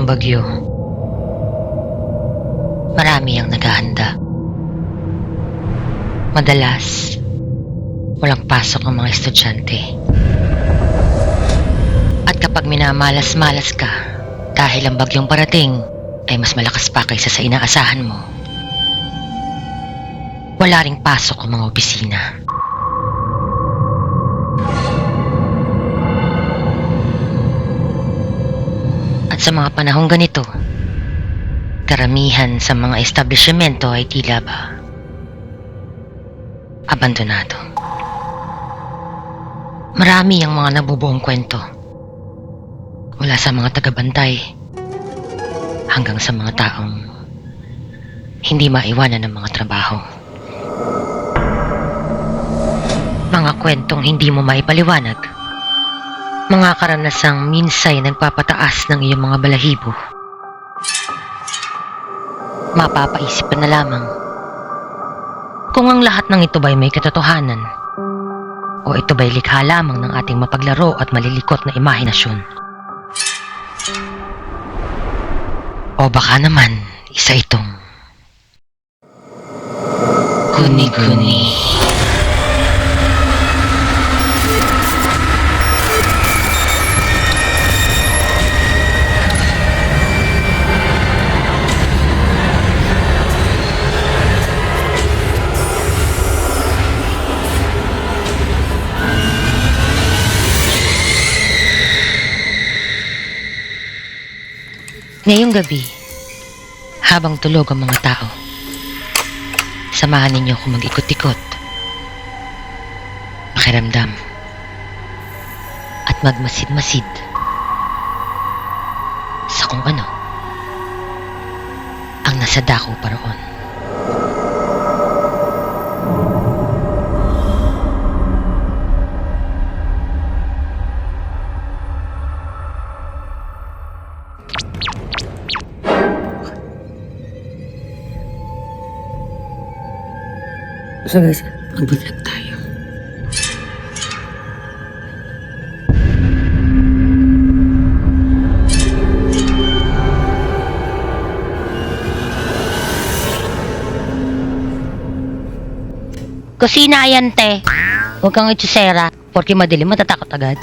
ng bagyo, marami ang naghahanda. Madalas, walang pasok ang mga estudyante. At kapag minamalas-malas ka dahil ang bagyong parating ay mas malakas pa kaysa sa inaasahan mo, wala ring pasok ang mga opisina. At sa mga panahong ganito, karamihan sa mga establishmento ay tila ba abandonado. Marami ang mga nabubuong kwento, mula sa mga tagabantay hanggang sa mga taong hindi maiwanan ng mga trabaho. Mga kwentong hindi mo maipaliwanag. Mga karanasang minsay nagpapataas ng iyong mga balahibo. Mapapaisip ka na lamang kung ang lahat ng ito ba'y may katotohanan o ito ba'y likha lamang ng ating mapaglaro at malilikot na imahinasyon. O baka naman isa itong kuni-kuni. Ngayong gabi, habang tulog ang mga tao, samahan ninyo akong mag-ikot-ikot, pakiramdam, at magmasid-masid sa kung ano ang nasa dako pa roon. So guys, mag-vlog tayo. Kusina yan, te. Huwag kang itsusera, porque madilim matatakot agad.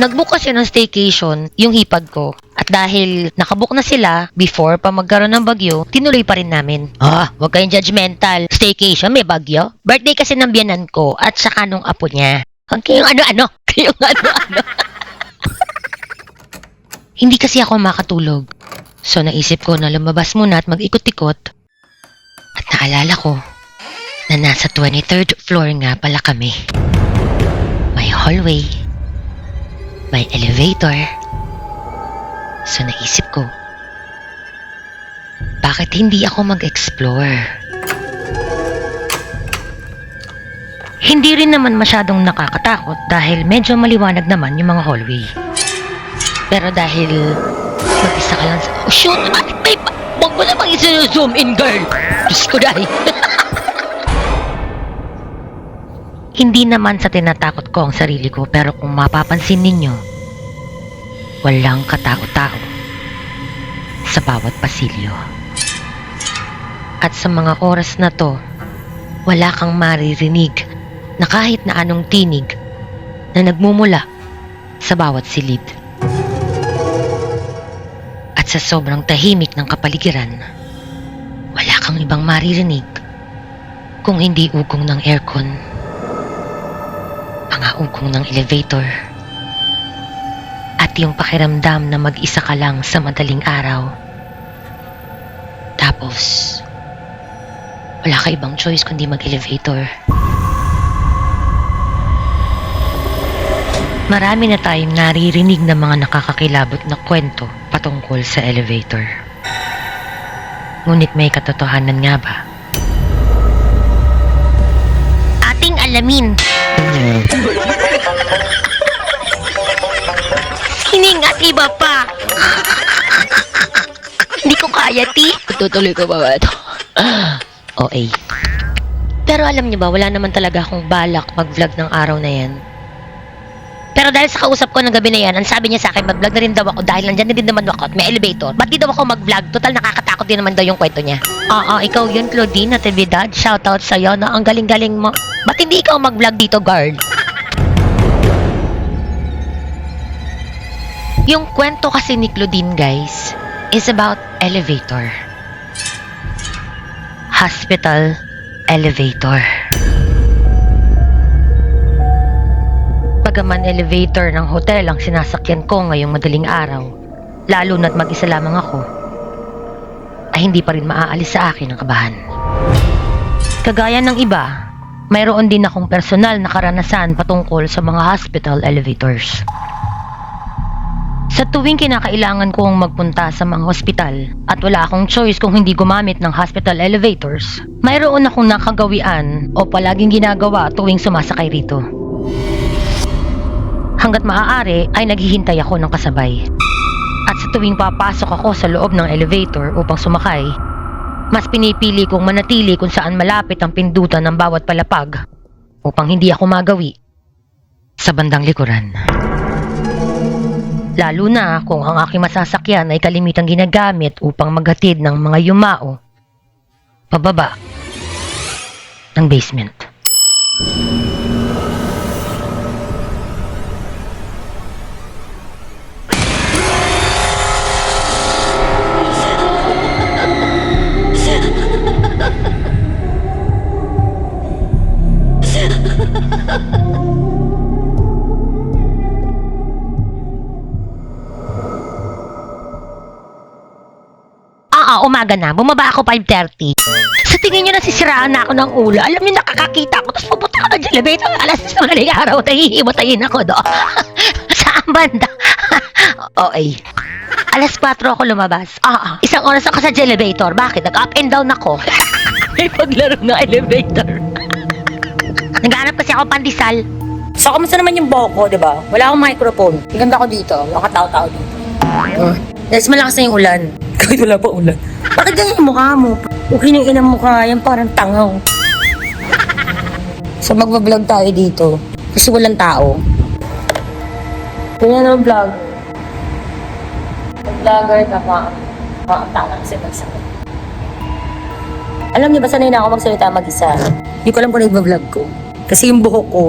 Nag-book kasi ng staycation yung hipag ko. At dahil nakabook na sila before pa magkaroon ng bagyo, tinuloy pa rin namin. Huwag kayong judgmental. Staycation, may bagyo. Birthday kasi ng biyanan ko at saka nung apo niya. Yung ano-ano. Yung ano-ano. Hindi kasi ako makatulog. So naisip ko na lumabas muna at mag-ikot-ikot. At naalala ko na nasa 23rd floor nga pala kami. May hallway. May elevator. So naisip ko, bakit hindi ako mag-explore? Hindi rin naman masyadong nakakatakot dahil medyo maliwanag naman yung mga hallway. Pero dahil mag-isa ka lang sa... Oh shoot! Huwag mo namang i-zoom in, girl! Diyos ko dahil! Hindi naman sa tinatakot ko ang sarili ko, pero kung mapapansin ninyo, walang katao-tao sa bawat pasilyo. At sa mga oras na to, wala kang maririnig na kahit na anong tinig na nagmumula sa bawat silid. At sa sobrang tahimik ng kapaligiran, wala kang ibang maririnig kung hindi ugong ng aircon, mga ugong ng elevator, at yung pakiramdam na mag-isa ka lang sa madaling araw. Tapos, wala ka ibang choice kundi mag-elevator. Marami na tayong naririnig na mga nakakakilabot na kwento patungkol sa elevator. Ngunit may katotohanan nga ba? Ating alamin. Hiningat iba pa. Hindi ko kaya, ti. Tutuloy ko ba ito? Okay. Pero alam niyo ba, wala naman talaga akong balak mag-vlog ng araw na yan. Pero dahil sa kausap ko ng gabi na yan, ang sabi niya sa akin, mag-vlog na rin daw ako dahil nandyan na din naman ako at may elevator. Ba't di daw ako mag-vlog? Total, nakakatakot din naman daw yung kwento niya. Oo, ikaw yun, Claudine Natividad. Shoutout sa'yo na ang galing-galing mo. Ba't hindi ikaw mag-vlog dito, girl? Yung kwento kasi ni Claudine, guys, is about elevator. Hospital elevator. Bagaman elevator ng hotel ang sinasakyan ko ngayong madaling araw, lalo na't mag-isa lamang ako, ay hindi pa rin maaalis sa akin ang kabahan. Kagaya ng iba, mayroon din akong personal na karanasan patungkol sa mga hospital elevators. Sa tuwing kinakailangan kong magpunta sa mga hospital at wala akong choice kung hindi gumamit ng hospital elevators, mayroon akong nakagawian o palaging ginagawa tuwing sumasakay rito. Hanggat maaari ay naghihintay ako ng kasabay. At sa tuwing papasok ako sa loob ng elevator upang sumakay, mas pinipili kong manatili kung saan malapit ang pindutan ng bawat palapag upang hindi ako magawi sa bandang likuran. Lalo na kung ang aking masasakyan ay kalimitang ginagamit upang maghatid ng mga yumao pababa ng basement. Umaga na. Bumaba ako 5:30. Sa tingin nyo nasisiraan na ako ng ulo. Alam nyo, nakakakita ako. Tapos pupunta ka ng elevator. Alas sa maling araw. Nahihimatayin ako do. Saan banda? Okay. Alas 4 ako lumabas. Isang oras ako sa elevator. Bakit? Nag-up and down ako. May paglaro ng elevator. Naghanap kasi ako pandesal. So, kamusta naman yung boko, di ba? Wala akong microphone. Ganda ko dito. Makatao-tao dito. Yes, malakas na yung ulan. Kahit wala pa ulan. Bakit ganyan yung mukha mo? Okay na yung inang mukha. Yan parang tangaw. So, magbablog tayo dito. Kasi walang tao. Ganyan ang vlog. Vlogger ka pa. Tangaw kasi magsabi. Alam niyo ba, sanay na ako magsalita mag-isa. Hindi ko alam kung nagbablog ko. Kasi yung buhok ko.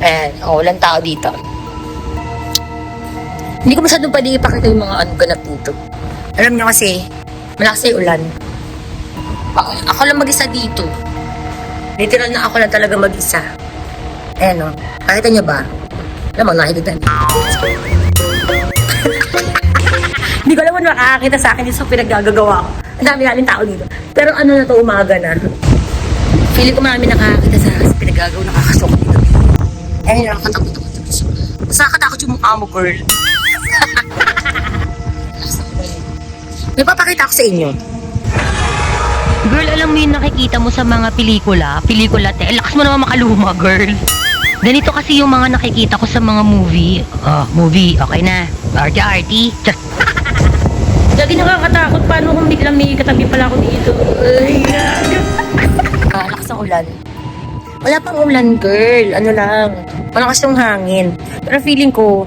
Ayan, walang tao dito. Hindi ko masyadong pwede ipakita yung mga ganap dito. Alam niyo kasi, malakas na yung ulan. Ako lang mag-isa dito. Literal na ako lang talaga mag-isa. Ayan o. Nakita niyo ba? Alam mo, nakikita niyo. Hindi ko alam kung makakakita sa akin yung sa pinaggagawa ko. Ang dami namin tao dito. Pero ano na to, umaga na. Feeling ko marami nakakakita sa pinaggagawa, nakakasok dito. Ayun, nakakatakot ako. Nakakatakot yung mukha mo, girl. May papakita ko sa inyo. Girl, alam mo yung nakikita mo sa mga pelikula, lakas mo naman makaluma, girl. Ganito kasi yung mga nakikita ko sa mga movie. Movie, okay na. RT. Lagi nakakatakot. Paano kung biglang may katabi pala ako dito? Lakas ng ulan. Wala pang ulan, girl. Ano lang. Malakas yung hangin. Pero feeling ko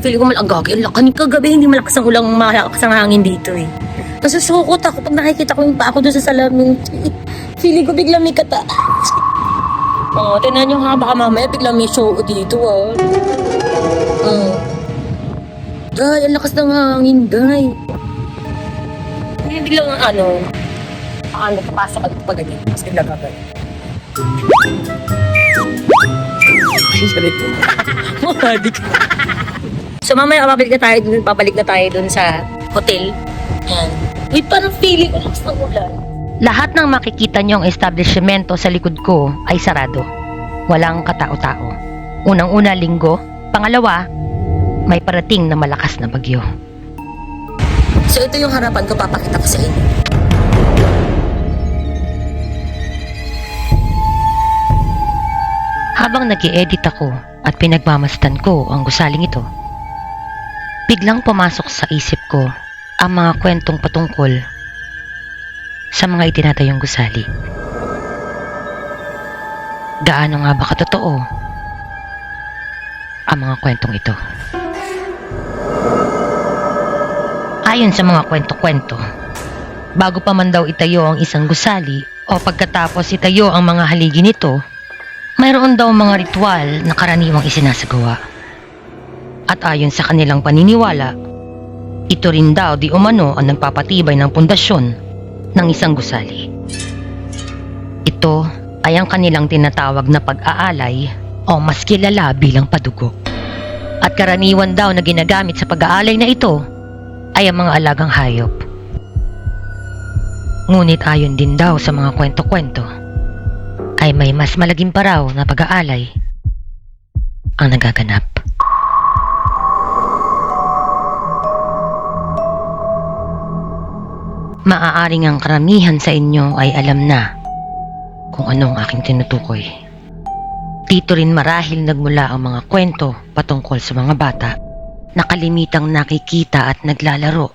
malagagi. Kanin kagabi, hindi malakas ang ulang, malakas ang hangin dito eh. Nasusukot ako pag nakikita ko yung pa ako doon sa salamin. Feeling ko biglang may kata. Tinan nyo ha, baka mamaya biglang may show dito Day, ang lakas ng hangin, day. Hindi biglang papasok at pagagay. Mas biglang kagay. Mahadik. So mamaya babalik na tayo dun sa hotel. Yan. Wait, parang feeling ko lakas ng ulan. Lahat ng makikita niyong establishmento sa likod ko ay sarado. Walang katao-tao. Unang-una, linggo. Pangalawa, may parating na malakas na bagyo. So ito yung harapan ko, papakita ko sa inyo. Habang nag-i-edit ako at pinagmamasdan ko ang gusaling ito, biglang pumasok sa isip ko ang mga kwentong patungkol sa mga itinatayong gusali. Gaano nga ba katotoo ang mga kwentong ito. Ayon sa mga kwento-kwento, bago pa man daw itayo ang isang gusali o pagkatapos itayo ang mga haligi nito, mayroon daw mga ritual na karaniwang isinasagawa. At ayon sa kanilang paniniwala, ito rin daw di umano ang nagpapatibay ng pundasyon ng isang gusali. Ito ay ang kanilang tinatawag na pag-aalay o mas kilala bilang padugo. At karaniwan daw na ginagamit sa pag-aalay na ito ay ang mga alagang hayop. Ngunit ayon din daw sa mga kwento-kwento, ay may mas malagim pa raw na pag-aalay ang nagaganap. Maaaring ang karamihan sa inyo ay alam na kung anong aking tinutukoy. Dito rin marahil nagmula ang mga kwento patungkol sa mga bata na kalimitang nakikita at naglalaro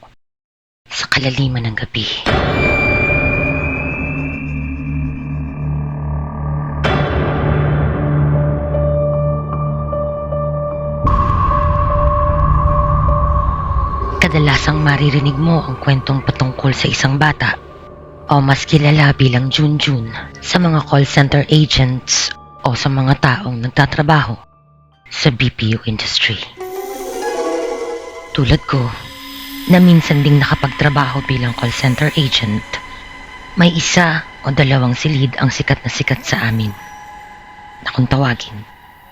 sa kalaliman ng gabi. Kadalasang maririnig mo ang kwentong patungkol sa isang bata o mas kilala bilang Junjun sa mga call center agents o sa mga taong nagtatrabaho sa BPO industry. Tulad ko, na minsan ding nakapagtrabaho bilang call center agent, may isa o dalawang silid ang sikat na sikat sa amin na kung tawagin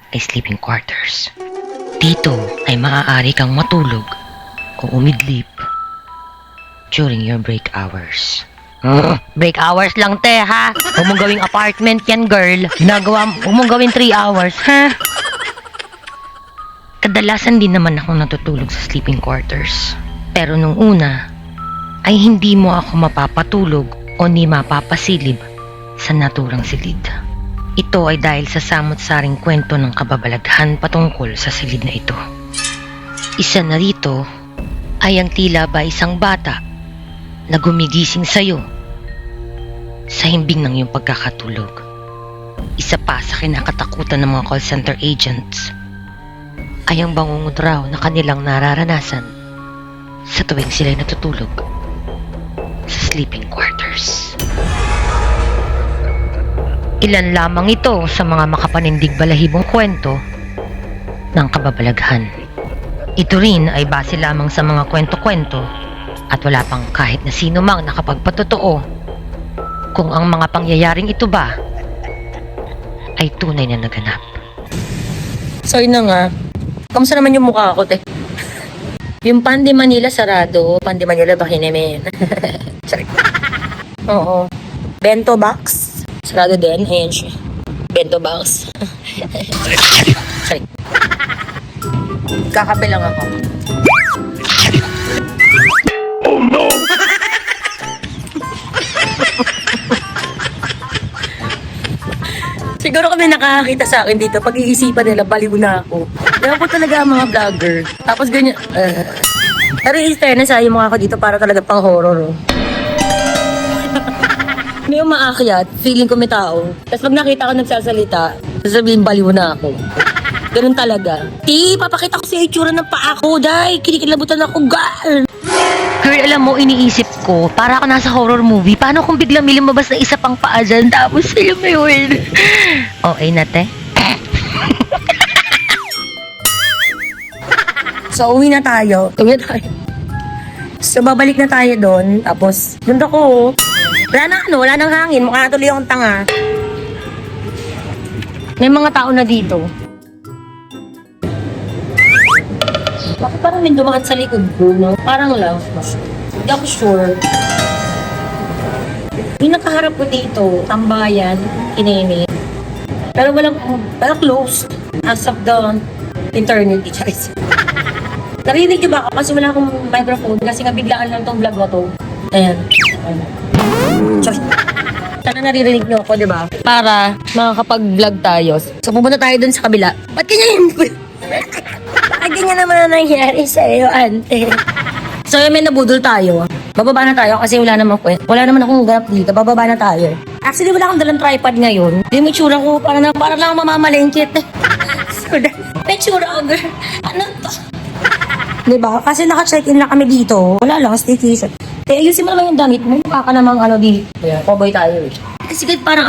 ay sleeping quarters. Dito ay maaari kang matulog o umidlip during your break hours. Break hours lang te ha. Huwag mong gawing apartment yan girl. Huwag mong gawing 3 hours ha. Kadalasan din naman ako natutulog sa sleeping quarters. Pero nung una ay hindi mo ako mapapatulog o ni mapapasilib sa naturang silid. Ito ay dahil sa samot-saring kwento ng kababalaghan patungkol sa silid na ito. Isa na rito ay ang tila ba isang bata na gumigising sa'yo sa himbing ng iyong pagkakatulog. Isa pa sa kinakatakutan ng mga call center agents ay ang bangungod raw na kanilang nararanasan sa tuwing sila'y natutulog sa sleeping quarters. Ilan lamang ito sa mga makapanindig balahibong kwento ng kababalaghan. Ito rin ay base lamang sa mga kwento-kwento at wala pang kahit na sino mang nakapagpatotoo kung ang mga pangyayaring ito ba ay tunay na naganap. So yun na nga. Kamusta naman yung mukha ko, te? Yung Pandi Manila sarado. Pandi Manila bakinemen. Sorry. Oo. Bento box. Sarado din. Ayan siya. Bento box. Sorry. Kakape lang ako. Oh no! Siguro kami nakakakita sa akin dito. Pag-iisipan nila, baliw na ako. Kaya po talaga ang mga vlogger. Tapos ganyan. Pero in fairness, yung mga ako dito para talaga pang horror. Oh. May umaakyat, feeling ko may tao. Tapos pag nakita ko nagsasalita, sasabihin baliw na ako. Ganun talaga. Papakita ko sa itsura ng paa ko, dahil kinikilabutan ako, girl. Girl, alam mo, iniisip ko, para ako nasa horror movie. Paano kung biglang may lumabas na isa pang paa dyan, tapos alam mo yun? Okay na, te? So, uwi na tayo. So, babalik na tayo doon. Tapos, doon ako. Wala nang hangin. Mukha na tuloy akong tanga. May mga tao na dito. Bakit parang may dumaan sa likod ko, no? Parang lang. Hindi ako sure. Yung nakaharap ko dito, tambayan, kinini. Pero walang closed. As of the eternity, guys. Narinig niyo ba ako? Kasi wala akong microphone. Kasi nga biglaan lang tong vlog na to. Ayan. Sorry. Sana naririnig niyo ako, di ba? Para makakapag-vlog tayo. So, pupunta tayo dun sa kabila. Ba't ganyan? Bakit ganyan naman na nangyari sa'yo, ante? So, may nabudol tayo. Bababa na tayo kasi wala naman akong ganap dito. Bababa na tayo. Actually, wala akong dalang tripod ngayon. Hindi mo itsura ko. Para na mamamalengkit. So, May tsura ko, girl. Ano to? Diba? Kasi naka-check-in lang kami dito. Wala lang, staycation. Ayusin mo naman yung damit mo. Mukha ka namang di. Kaya, cowboy tayo eh. Kasi kahit parang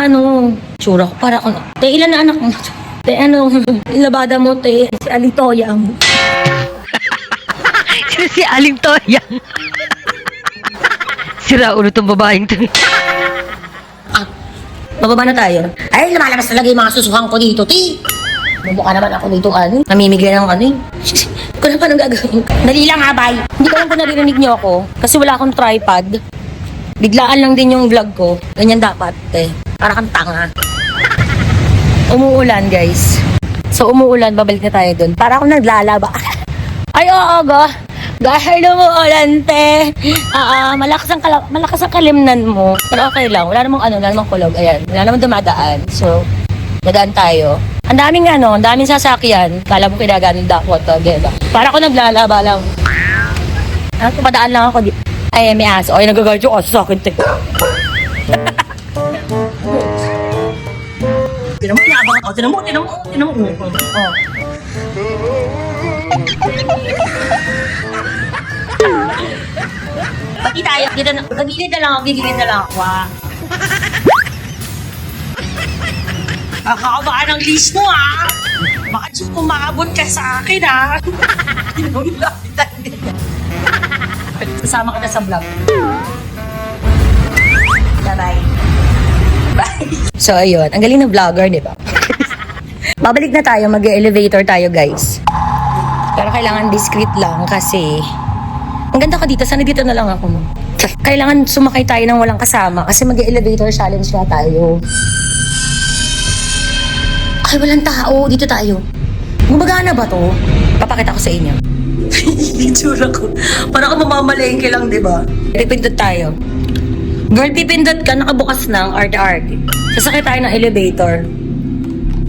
tsura ko, parang ilan na anak mo? Labada mo, si Alitoyang. Si Aling Toyang. Sira ulo tong babaeng to. Bababa na tayo. Ay, lumalabas talaga yung mga susuhang ko dito, ti. Mumukha naman ako dito, namimigay ng Kung ano pa nang gagawin. Dali lang, bay. Hindi ko lang kung naririnig niyo ako. Kasi wala akong tripod. Biglaan lang din yung vlog ko. Ganyan dapat, Para kang tanga. Umuulan, guys. So, umuulan, babalik na tayo dun. Para akong naglalaba. Ay, oo, Dahil umuulan, te. Malakas ang kalimnan mo. Pero okay lang. Wala namang kulog. Ayan. Wala namang dumadaan. So, nadaan tayo. Ang daming sasakyan. Kala mo kinaganon dakot, diba? Para ako naglalaba lang. Tumadaan lang ako. Ay, may aso. Ay, nagagalit yung aso sa akin, te. Tinan mo, inaabangan ako. Tinan mo. Oh. Pati tayo, gagilid na lang ako. Kakabaan ng list mo, Baka kumabot ka sa akin, Sasama ka na sa vlog. Bye-bye. Bye. So, ayun. Ang galing ng vlogger, di ba? Babalik na tayo. Mag-elevator tayo, guys. Pero kailangan discreet lang kasi ang ganda ko dito. Sana dito na lang ako. Kailangan sumakay tayo ng walang kasama kasi mag-elevator challenge na tayo. Ay, walang tao. Dito tayo. Gumagana ba to? Papakita ko sa inyo. Itsura ko. Parang ako mamamalengke lang, di ba? Pipindot tayo. Girl, pipindot ka. Nakabukas na ang arte-arte. Sasakay tayo ng elevator.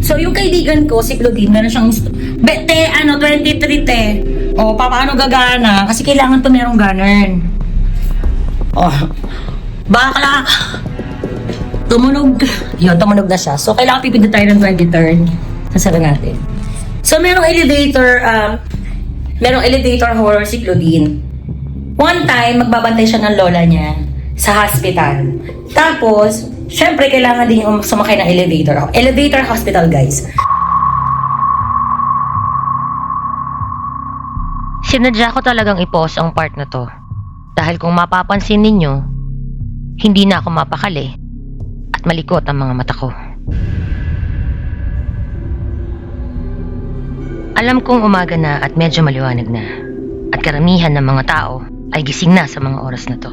So, yung kaibigan ko, si Claudine, meron siyang 23, te. O, paano gagana? Kasi kailangan to merong ganern. O, bakla. Tumunog. Yun, tumunog na siya. So, kailangan pipindot tayo ng 23rd. Sasara natin. So, merong elevator horror si Claudine. One time, magbabantay siya ng lola niya sa hospital. Tapos, syempre, kailangan din yung sumakay ng elevator. Elevator hospital, guys. Sinadya ko talagang i-pause ang part na to. Dahil kung mapapansin ninyo, hindi na ako mapakali at malikot ang mga mata ko. Alam kong umaga na at medyo maliwanag na. At karamihan ng mga tao ay gising na sa mga oras na to.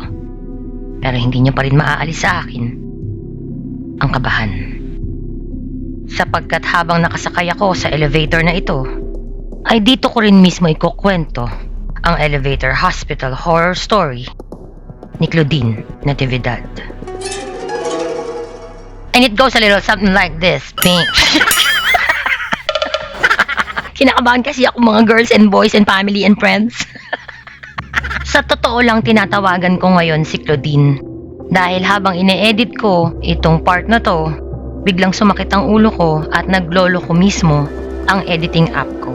Pero hindi niya pa rin maaalis sa akin ang kabahan. Sapagkat habang nakasakay ako sa elevator na ito, ay dito ko rin mismo ikukwento ang elevator hospital horror story ni Claudine Natividad. And it goes a little something like this, pink. Kinakabahan kasi ako mga girls and boys and family and friends. Sa totoo lang tinatawagan ko ngayon si Claudine. Dahil habang ine-edit ko itong part na to, biglang sumakit ang ulo ko at naglolo ko mismo ang editing app ko.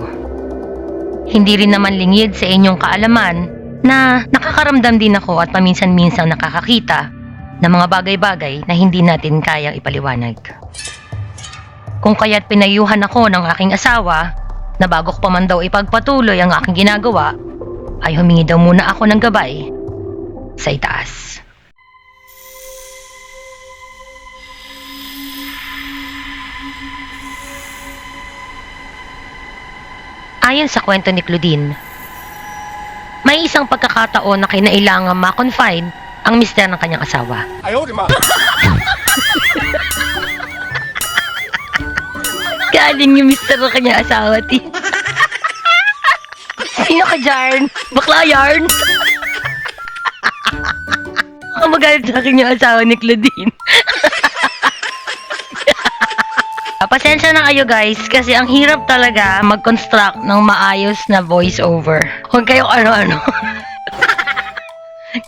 Hindi rin naman lingid sa inyong kaalaman na nakakaramdam din ako at paminsan-minsan nakakakita ng mga bagay-bagay na hindi natin kayang ipaliwanag. Kung kaya't pinayuhan ako ng aking asawa na bago ko pa man daw ipagpatuloy ang aking ginagawa, ay humingi daw muna ako ng gabay sa itaas. Ayon sa kwento ni Claudine, may isang pagkakataon na kinailangan ma-confine ang mister ng kanyang asawa. Ayaw, di ma! Galing yung mister ng kanyang asawa, ti. Sino ka dyan? Bakla yarn? Ang magalit sa akin yung asawa ni Claudine. Pasensya na kayo guys, kasi ang hirap talaga mag-construct ng maayos na voice-over. Huwag kayo ano-ano.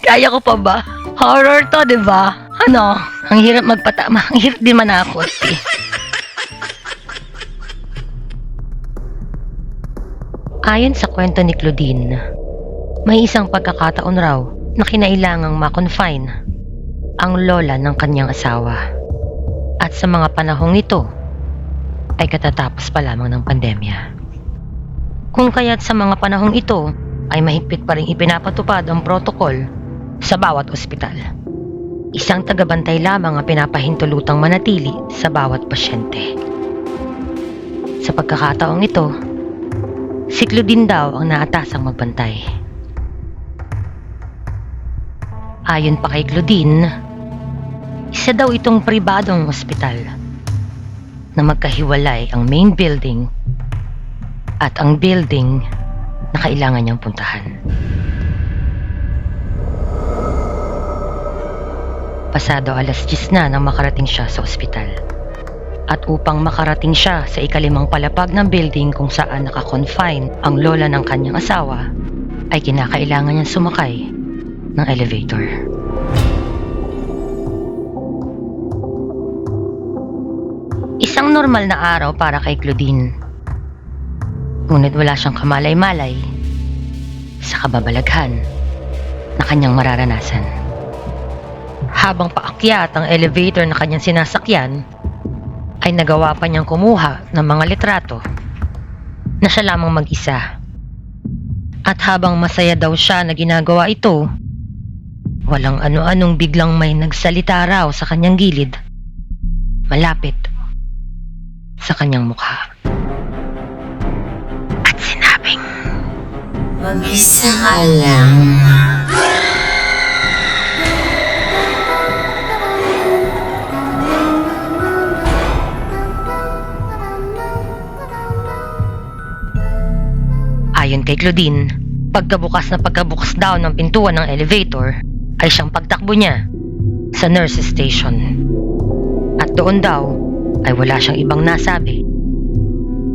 Kaya ko pa ba? Horror to, diba? Ano? Ang hirap magpatama. Ang hirap din manakot, eh. Ayon sa kwento ni Claudine, may isang pagkakataon raw na kinailangang ma-confine ang lola ng kanyang asawa. At sa mga panahong ito, ay katatapos pa lamang ng pandemya. Kung kaya't sa mga panahong ito, ay mahigpit pa rin ipinapatupad ang protokol sa bawat ospital. Isang tagabantay lamang ang pinapahintulutang manatili sa bawat pasyente. Sa pagkakataong ito, si Claudine daw ang naatasang magbantay. Ayon pa kay Claudine, isa daw itong pribadong ospital na magkahiwalay ang main building at ang building na kailangan niyang puntahan. Pasado 10:00 na nang makarating siya sa ospital. At upang makarating siya sa ikalimang palapag ng building kung saan naka-confine ang lola ng kanyang asawa, ay kinakailangan niyang sumakay ng elevator. Isang normal na araw para kay Claudine. Ngunit wala siyang kamalay-malay sa kababalaghan na kanyang mararanasan. Habang paakyat ang elevator na kanyang sinasakyan, ay nagawa pa niyang kumuha ng mga litrato na siya lamang mag-isa. At habang masaya daw siya na ginagawa ito, walang ano-anong biglang may nagsalita raw sa kanyang gilid, malapit sa kanyang mukha. At sinabing, Mag-isa ka lang. ayon kay Claudine, pagkabukas daw ng pintuan ng elevator, ay siyang pagtakbo niya sa nurse's station. At doon daw ay wala siyang ibang nasabi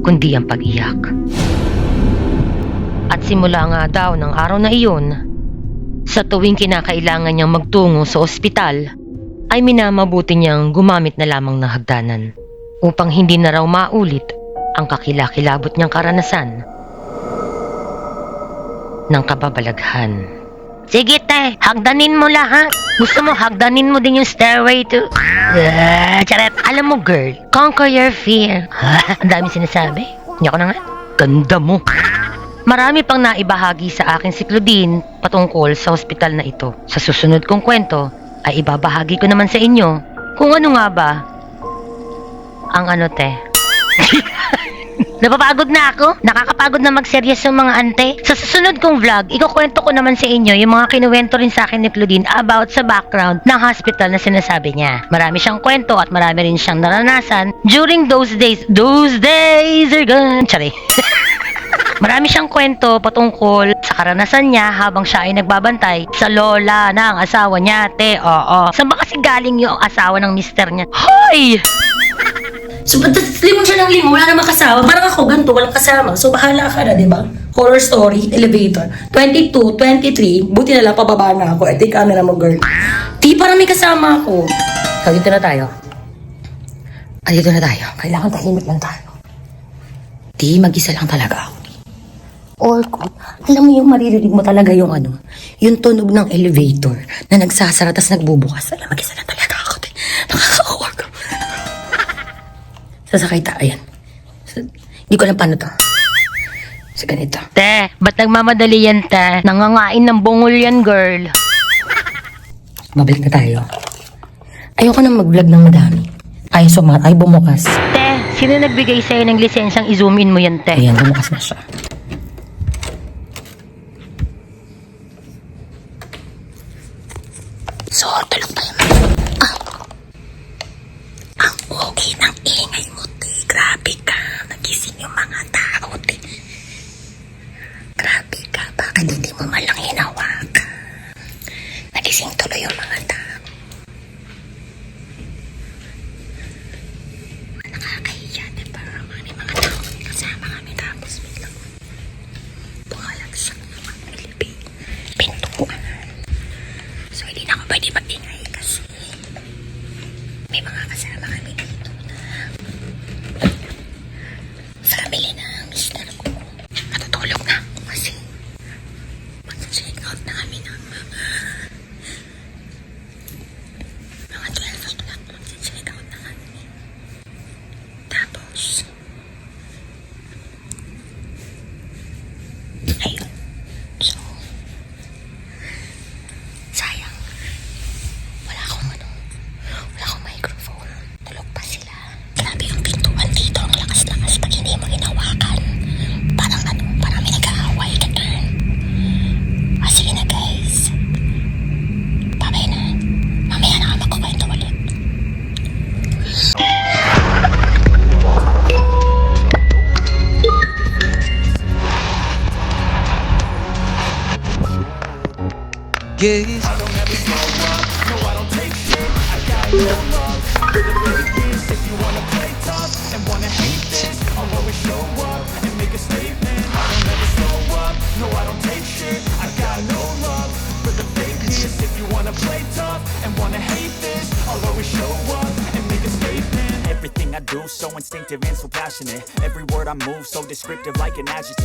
kundi ang pag-iyak. At simula nga daw ng araw na iyon, sa tuwing kinakailangan niyang magtungo sa ospital, ay minamabuti niyang gumamit na lamang ng hagdanan upang hindi na raw maulit ang kakilakilabot niyang karanasan ng kababalaghan. Sige te, hagdanin mo lahat. Gusto mo hagdanin mo din yung stairway to... Charet, alam mo girl, conquer your fear. Ang dami sinasabi. Hindi ako na nga. Ganda mo. Marami pang naibahagi sa akin si Claudine patungkol sa ospital na ito. Sa susunod kong kwento ay ibabahagi ko naman sa inyo kung ano nga ba ang ano te. Napapagod na ako. Nakakapagod na magseryos yung mga ante. Sa susunod kong vlog, ikukwento ko naman sa inyo yung mga kinuwento rin sa akin ni Claudine about sa background ng hospital na sinasabi niya. Marami siyang kwento at marami rin siyang naranasan during those days. Those days are gone. Tsari. Marami siyang kwento patungkol sa karanasan niya habang siya ay nagbabantay sa lola ng asawa niya, te. Oo. Saan ba kasi galing yung asawa ng mister niya? Hoy! So, ba't limon siya ng limon? Wala namang kasama. Parang ako, ganito, walang kasama. So, bahala ka na, di ba? Horror story, elevator. 22, 23, buti na lang, pababa na ako. Ito yung camera mo, girl. Di, parang may kasama ako. So, dito na tayo. Dito na tayo. Kailangan tahimik lang tayo. Di, mag-isa lang talaga ako. Or, alam mo yung maririnig mo talaga yung ano, yung tunog ng elevator na nagsasara, tas nagbubukas. Alam, mag-isa lang talaga ako. Nakaka-awag. Sasakay tayo, ayan. So, hindi ko alam paano to. So, ganito. Te, ba't nagmamadali yan, te? Nangangain ng bungol yan, girl. Babalik na tayo. Ayoko na mag-vlog ng madami. Ay bumukas. Te, sino nagbigay sa'yo ng lisensyang i-zoom in mo yan, te? Ayan, bumukas na siya. So, tulog tayo. Ang okay ng ingay mo, te. Grabe ka. Nagising yung mga tao, te. Grabe ka. Bakit hindi mo malang hinawak? Nagising tuloy yung mga tao. Nakakahiya, diba? May mga tao kasama kami tapos biglang bumalagsak yung mga pintuan. So, hindi na ako pwede mag-ingay kasi may mga kasama kami dito na family na mister ko. Natutulog na. house. Ayun. So, sayang. Wala akong microphone. Tulog pa sila. Grabe yung pintuan dito. Ang lakas-lakas pag hindi mo hinawakan. Parang may nag-aaway ka turn. Sige na guys. Babay na. Mamaya na ka magkukwento ulit. Gaze. Everything I do so instinctive and so passionate. Every word I move so descriptive like an adjective.